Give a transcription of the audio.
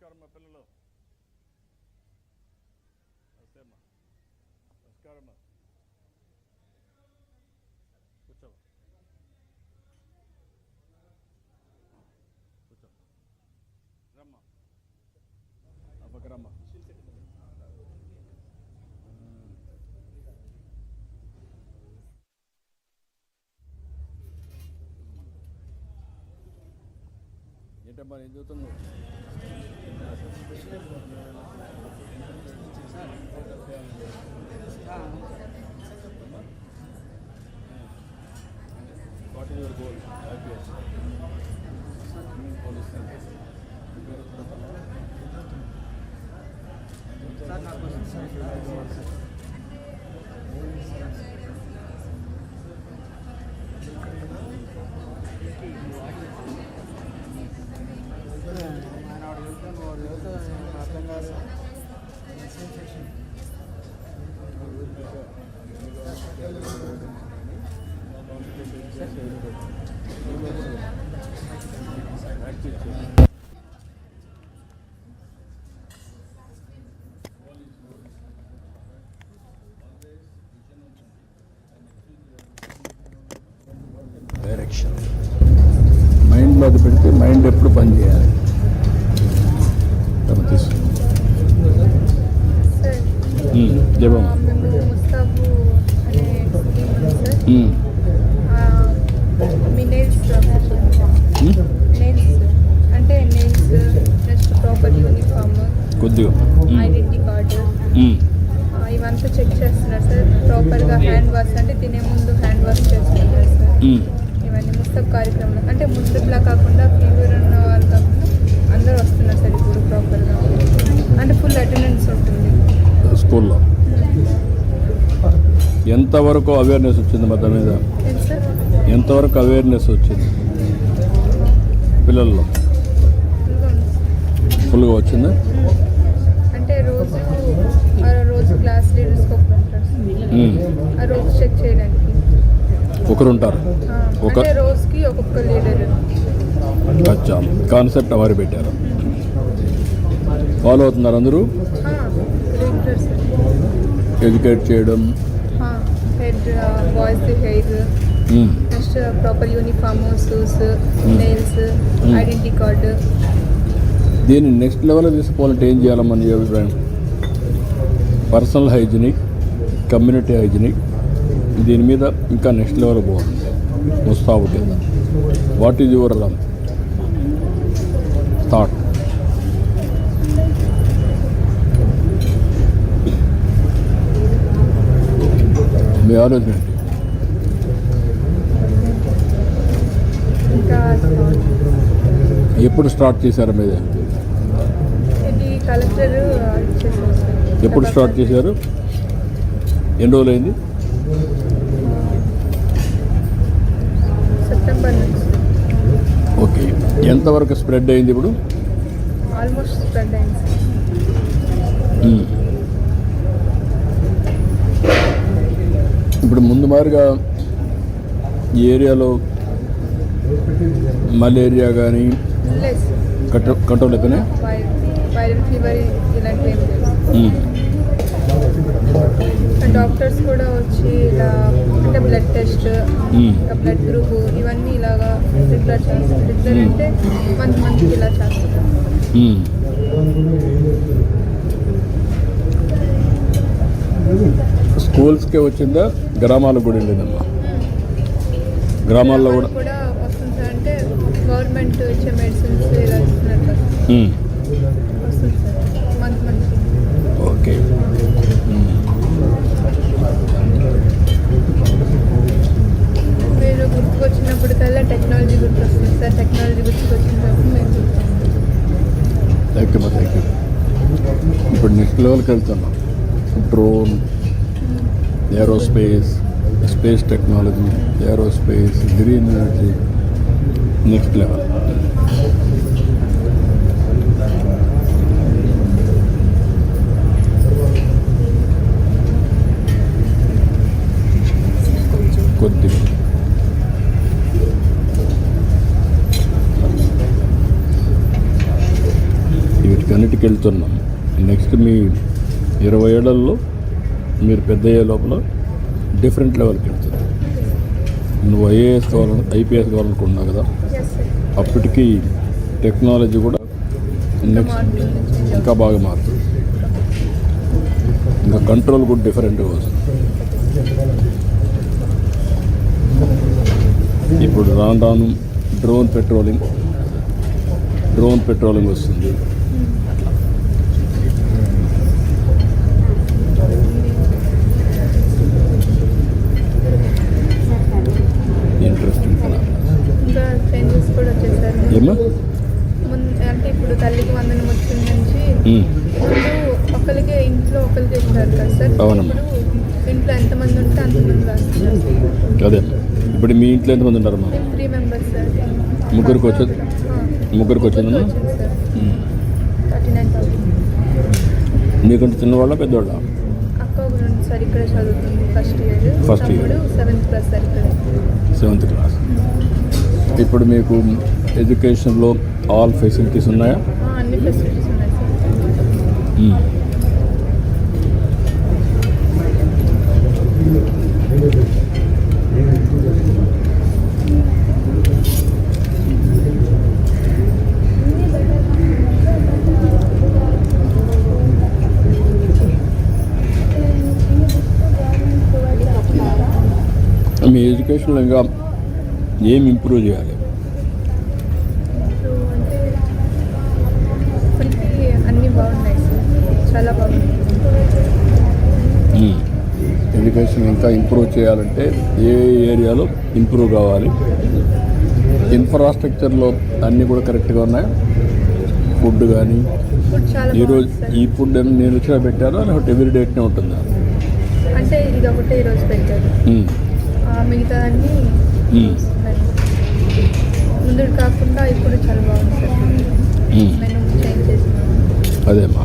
నమస్కారం మా పిల్లలు. నమస్తే అమ్మా. నమస్కారం అమ్మా. కూర్చోమ్మా. కూర్చో. రమ్మా. అప్పకి రమ్మా. ఏంటమ్మా నేను చదువుతున్నావు? What is your goal? IPS. Police sir నాకు అర్థం కాదు. డైరెక్షన్ మైండ్లో అది పెడితే మైండ్ ఎప్పుడు పనిచేయాలి. కొద్దిగా ఐడెంటిటీ కార్డు ఇవంతా చెక్ చేస్తున్నారు సార్. ప్రాపర్గా హ్యాండ్ వాష్ అంటే తినే ముందు హ్యాండ్ వాష్ చేస్తున్నారు సార్. ఇవన్నీ ముస్తబ్ కార్యక్రమం అంటే ముస్తబ్లా కాకుండా ఫీవర్ ఉన్న వాళ్ళు కాకుండా అందరూ వస్తున్నారు సార్ ఇప్పుడు ప్రాపర్గా. అంటే ఫుల్ అటెండెన్స్ ఉంటుంది స్కూల్లో. ఎంతవరకు అవేర్నెస్ వచ్చింది మొత్తం మీద? ఎంతవరకు అవేర్నెస్ వచ్చింది పిల్లల్లో? ఫుల్గా వచ్చిందా? అంటే రోజు క్లాస్ లీడర్స్ ఆ రోజు చెక్ చేయడానికి ఒకరు ఉంటారు. ఒక రోజుకి ఒక్కొక్క లీడర్. అచ్చా, కాన్సెప్ట్ అవర్ పెట్టారు. ఫాలో అవుతున్నారు అందరూ? ఎడ్యుకేట్ చేయడం, head boys hair, next proper uniform, shoes, nails, identity card. దీన్ని నెక్స్ట్ లెవెల్లో తీసుకోవాలంటే ఏం చేయాలమ్మా నీ అభిప్రాయం? పర్సనల్ హైజీనిక్, కమ్యూనిటీ హైజీనిక్, దీని మీద ఇంకా నెక్స్ట్ లెవెల్ పోవాలి ముస్తాబు కింద. What is your thought? మీ ఆలోచన ఏంటి? ఎప్పుడు స్టార్ట్ చేశారు మీద? ఎప్పుడు స్టార్ట్ చేశారు? ఎన్ని రోజులు అయింది? సెప్టెంబర్. ఓకే, ఎంతవరకు స్ప్రెడ్ అయింది ఇప్పుడు? ఆల్మోస్ట్ స్ప్రెడ్ అయింది. ఇప్పుడు ముందు మాదిరిగా ఈ ఏరియాలో మలేరియా కానీ కంట్రోల్ అయిపోయినాయి. వైరల్ ఫీవర్ ఇలాంటివి ఏం లేదు. డాక్టర్స్ కూడా వచ్చి ఇలా అంటే బ్లడ్ టెస్ట్, ఇంకా బ్లడ్ గ్రూప్ ఇవన్నీ ఇలాగా రెగ్యులర్ చేస్తారు. రెగ్యులర్ అంటే మంత్కి ఇలా చేస్తారు. స్కూల్స్కే వచ్చిందా? గ్రామాలకు కూడా వెళ్ళిందమ్మా? గ్రామాల్లో కూడా వస్తుంది సార్. అంటే గవర్నమెంట్ ఇచ్చే మెడిసిన్స్ ఇలా ఇస్తున్నారు వస్తుంది సార్ మంత్. ఓకే, మీరు గుర్తుకొచ్చినప్పుడు కల్లా టెక్నాలజీ గుర్తొస్తుంది సార్. టెక్నాలజీ గుర్తుకొచ్చినప్పుడు మేము థ్యాంక్ యూ. ఇప్పుడు నెక్స్ట్ లెవెల్కి వెళ్తున్నాం. Drone, aerospace, space technology, aerospace, green energy, next level. కొద్దిగా వీటికన్నిటికి వెళ్తున్నాం. నెక్స్ట్ మీ 20 ఏళ్లలో మీరు పెద్ద అయ్యే లోపల డిఫరెంట్ లెవెల్కి వెళ్తుంది. నువ్వు ఐఏఎస్ కావాలని ఐపీఎస్ కావాలనుకుంటున్నావు కదా, ఎస్ సార్. అప్పటికి టెక్నాలజీ కూడా నెక్స్ట్ ఇంకా బాగా మారుతుంది. ఇంకా కంట్రోల్ కూడా డిఫరెంట్గా వస్తుంది. ఇప్పుడు రాను రాను డ్రోన్ పెట్రోలింగ్ వస్తుంది. ఇంట్రెస్టింగ్ ఇంకా చేంజెస్ కూడా వచ్చేసారు. ఏమా అంటే ఇప్పుడు తల్లికి వందనం వచ్చిన నుంచి ఇప్పుడు ఒకరికి ఇంట్లో ఒకరికి ఇస్తారు కదా సార్. అవునమ్మా. ఇప్పుడు ఇంట్లో ఎంతమంది ఉంటే అంతమంది రాస్తారు. అదే ఇప్పుడు మీ ఇంట్లో ఎంతమంది ఉంటారమ్మా? మేము 3 మెంబర్స్ సార్. ముగ్గురికి వచ్చిందమ్మా? వచ్చింది సార్. 39,000. నీకంటే చిన్నవాళ్ళ పెద్దవాళ్ళ? అక్క ఒకరు ఉంది సార్, ఇక్కడ చదువుతుంది ఫస్ట్ ఇయర్. తమ్ముడు 7th క్లాస్ సార్ ఇక్కడ. 7th class. ఇప్పుడు మీకు ఎడ్యుకేషన్లో ఆల్ ఫెసిలిటీస్ ఉన్నాయా? అన్ని ఫెసిలిటీస్ ఉన్నాయి సార్. మీ ఎడ్యుకేషన్లో ఇంకా ఏం ఇంప్రూవ్ చేయాలి? అంటే ఇప్పటికీ అన్నీ బాగున్నాయి సార్, చాలా బాగున్నాయి. ఎడ్యుకేషన్ ఇంకా ఇంప్రూవ్ చేయాలంటే ఏ ఏరియాలో ఇంప్రూవ్ కావాలి? ఇన్ఫ్రాస్ట్రక్చర్లో అన్నీ కూడా కరెక్ట్గా ఉన్నాయి. ఫుడ్ కానీ ఫుడ్ చాలా ఈరోజు బాగుంది సార్. ఈ ఫుడ్ నేను వచ్చినా పెట్టారా లేకపోతే ఎవ్రీ డేట్నే ఉంటుందా? అంటే ఇది ఒకటే ఈరోజు పెట్టారు, మిగతా అన్నీ ముందు కాకుండా ఇప్పుడు చాలా బాగుంది సార్. మెనూ చేంజ్ చేసినాము. అదేమ్మా.